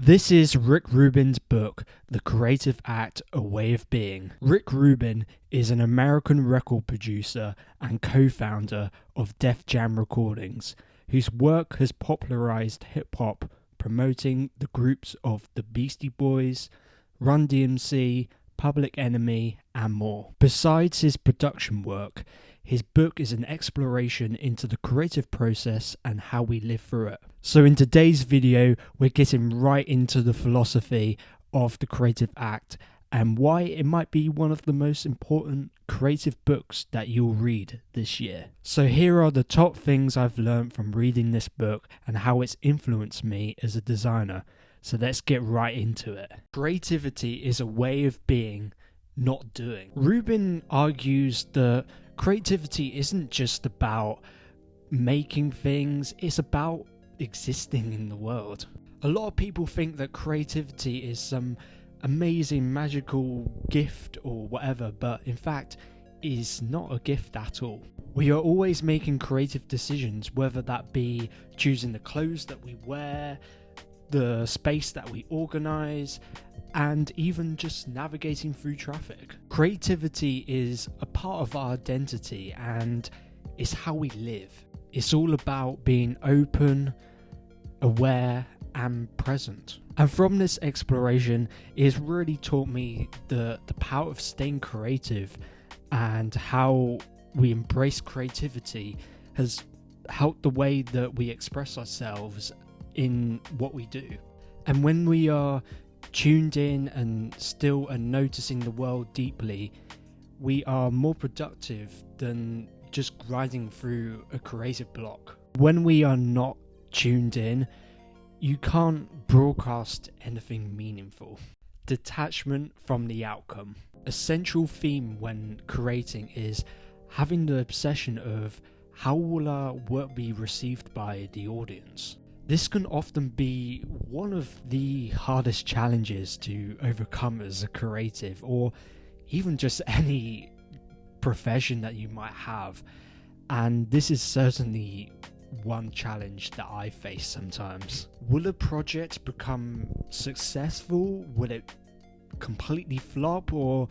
This is Rick Rubin's book, The Creative Act, A Way of Being. Rick Rubin is an American record producer and co-founder of Def Jam Recordings, whose work has popularized hip-hop, promoting the groups of the Beastie Boys, Run DMC, Public Enemy, and more. Besides his production work, his book is an exploration into the creative process and how we live through it. So in today's video, we're getting right into the philosophy of the creative act and why it might be one of the most important creative books that you'll read this year. So here are the top things I've learned from reading this book and how it's influenced me as a designer. So let's get right into it. Creativity is a way of being, not doing. Rubin argues that creativity isn't just about making things, it's about existing in the world. A lot of people think that creativity is some amazing magical gift or whatever, but in fact is not a gift at all. We are always making creative decisions, whether that be choosing the clothes that we wear, the space that we organize, and even just navigating through traffic. Creativity is a part of our identity and it's how we live. It's all about being open, aware, and present. And from this exploration, it has really taught me the power of staying creative, and how we embrace creativity has helped the way that we express ourselves in what we do. And when we are tuned in and still and noticing the world deeply, we are more productive than just grinding through a creative block. When we are not tuned in, you can't broadcast anything meaningful. Detachment from the outcome. A central theme when creating is having the obsession of how will our work be received by the audience. This can often be one of the hardest challenges to overcome as a creative, or even just any profession that you might have. And this is certainly one challenge that I face sometimes. Will a project become successful? Will it completely flop? Or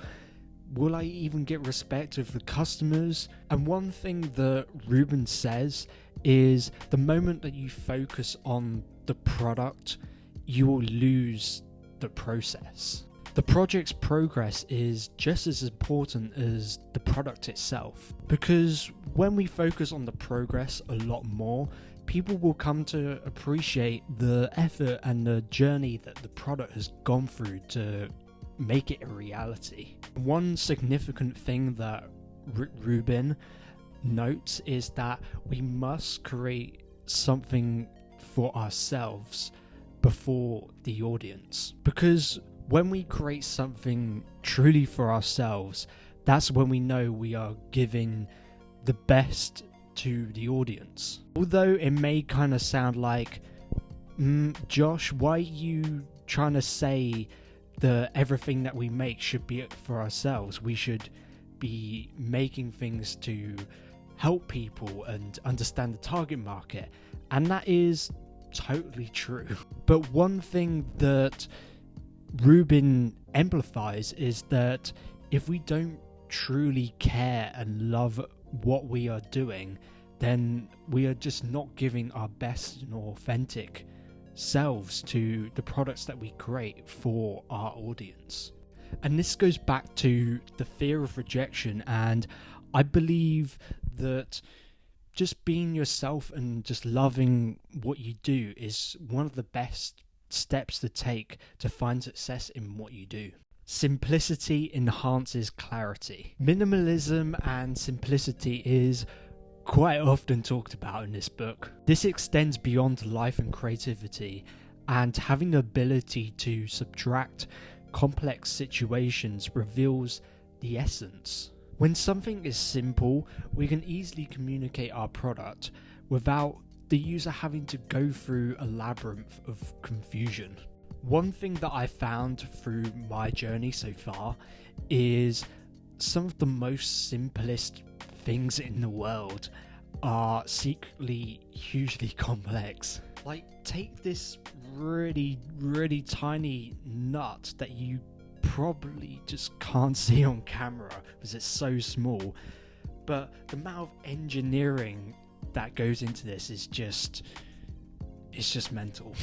will I even get respect of the customers? And one thing that Rubin says is the moment that you focus on the product, you will lose the process. The project's progress is just as important as the product itself, because when we focus on the progress a lot more, people will come to appreciate the effort and the journey that the product has gone through to make it a reality. One significant thing that Rick Rubin notes is that we must create something for ourselves before the audience, because when we create something truly for ourselves, that's when we know we are giving the best to the audience. Although it may kind of sound like, Josh, why are you trying to say that everything that we make should be for ourselves? We should be making things to help people and understand the target market. And that is totally true. But one thing that Rubin amplifies is that if we don't truly care and love what we are doing, then we are just not giving our best and authentic selves to the products that we create for our audience. And this goes back to the fear of rejection, and I believe that just being yourself and just loving what you do is one of the best steps to take to find success in what you do. Simplicity enhances clarity. Minimalism and simplicity is quite often talked about in this book. This extends beyond life and creativity, and having the ability to subtract complex situations reveals the essence. When something is simple, we can easily communicate our product without the user having to go through a labyrinth of confusion. One thing that I found through my journey so far is some of the most simplest things in the world are secretly hugely complex. Like, take this really, really tiny nut that you probably just can't see on camera because it's so small, but the amount of engineering that goes into this is just, it's just mental.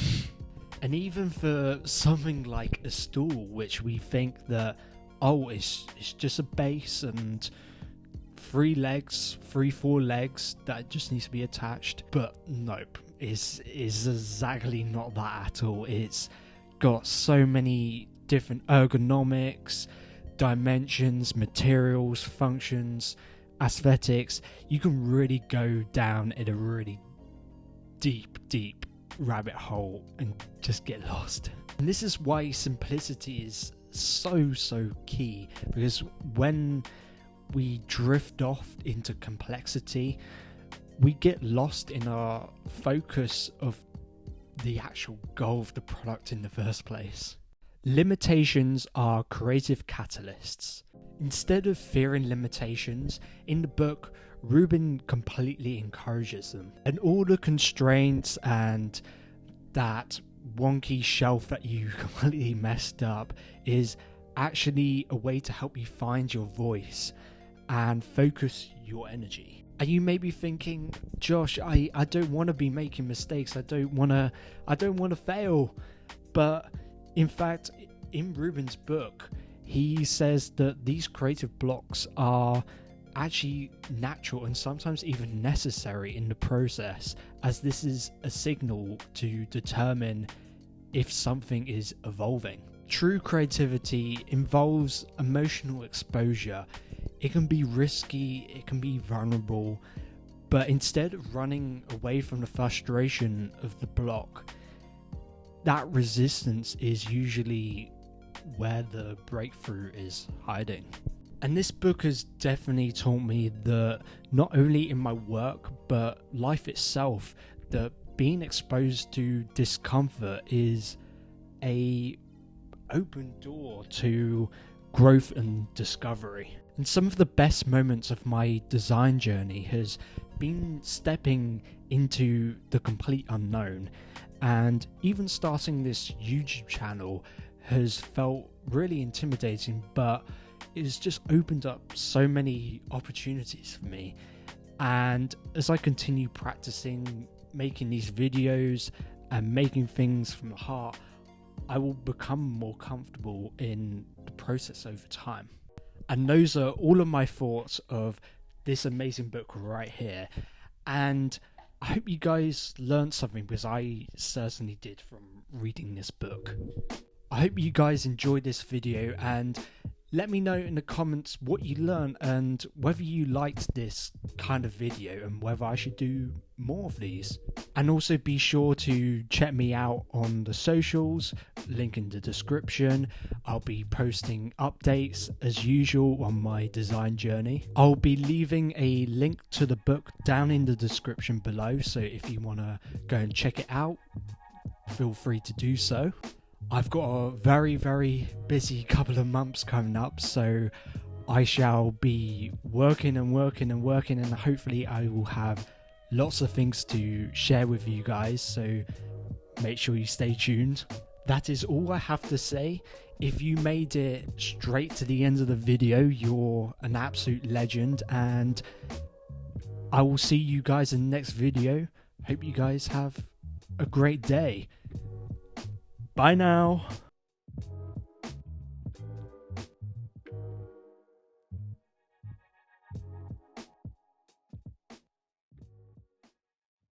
And even for something like a stool, which we think that, oh, it's just a base and four legs that just needs to be attached, but nope, is exactly not that at all. It's got so many different ergonomics, dimensions, materials, functions, aesthetics. You can really go down in a really deep rabbit hole and just get lost. And this is why simplicity is so key, because when we drift off into complexity, we get lost in our focus of the actual goal of the product in the first place. Limitations are creative catalysts. Instead of fearing limitations, in the book, Rubin completely encourages them. And all the constraints and that wonky shelf that you completely messed up is actually a way to help you find your voice and focus your energy. And you may be thinking, Josh, I don't want to be making mistakes. I don't want to fail. But in fact, in Rubin's book, he says that these creative blocks are actually natural and sometimes even necessary in the process, as this is a signal to determine if something is evolving. True creativity involves emotional exposure. It can be risky, it can be vulnerable, but instead of running away from the frustration of the block, that resistance is usually where the breakthrough is hiding. And this book has definitely taught me that not only in my work, but life itself, that being exposed to discomfort is a open door to growth and discovery. And some of the best moments of my design journey has been stepping into the complete unknown, and even starting this YouTube channel has felt really intimidating, but it's just opened up so many opportunities for me. And as I continue practicing making these videos and making things from the heart, I will become more comfortable in the process over time. And those are all of my thoughts of this amazing book right here. And I hope you guys learned something, because I certainly did from reading this book. I hope you guys enjoyed this video, and let me know in the comments what you learned and whether you liked this kind of video and whether I should do more of these. And also be sure to check me out on the socials, link in the description. I'll be posting updates as usual on my design journey. I'll be leaving a link to the book down in the description below, so if you want to go and check it out, feel free to do so. I've got a very busy couple of months coming up, so I shall be working, and hopefully I will have lots of things to share with you guys, so make sure you stay tuned. That is all I have to say. If you made it straight to the end of the video, you're an absolute legend, and I will see you guys in the next video. Hope you guys have a great day. Bye now.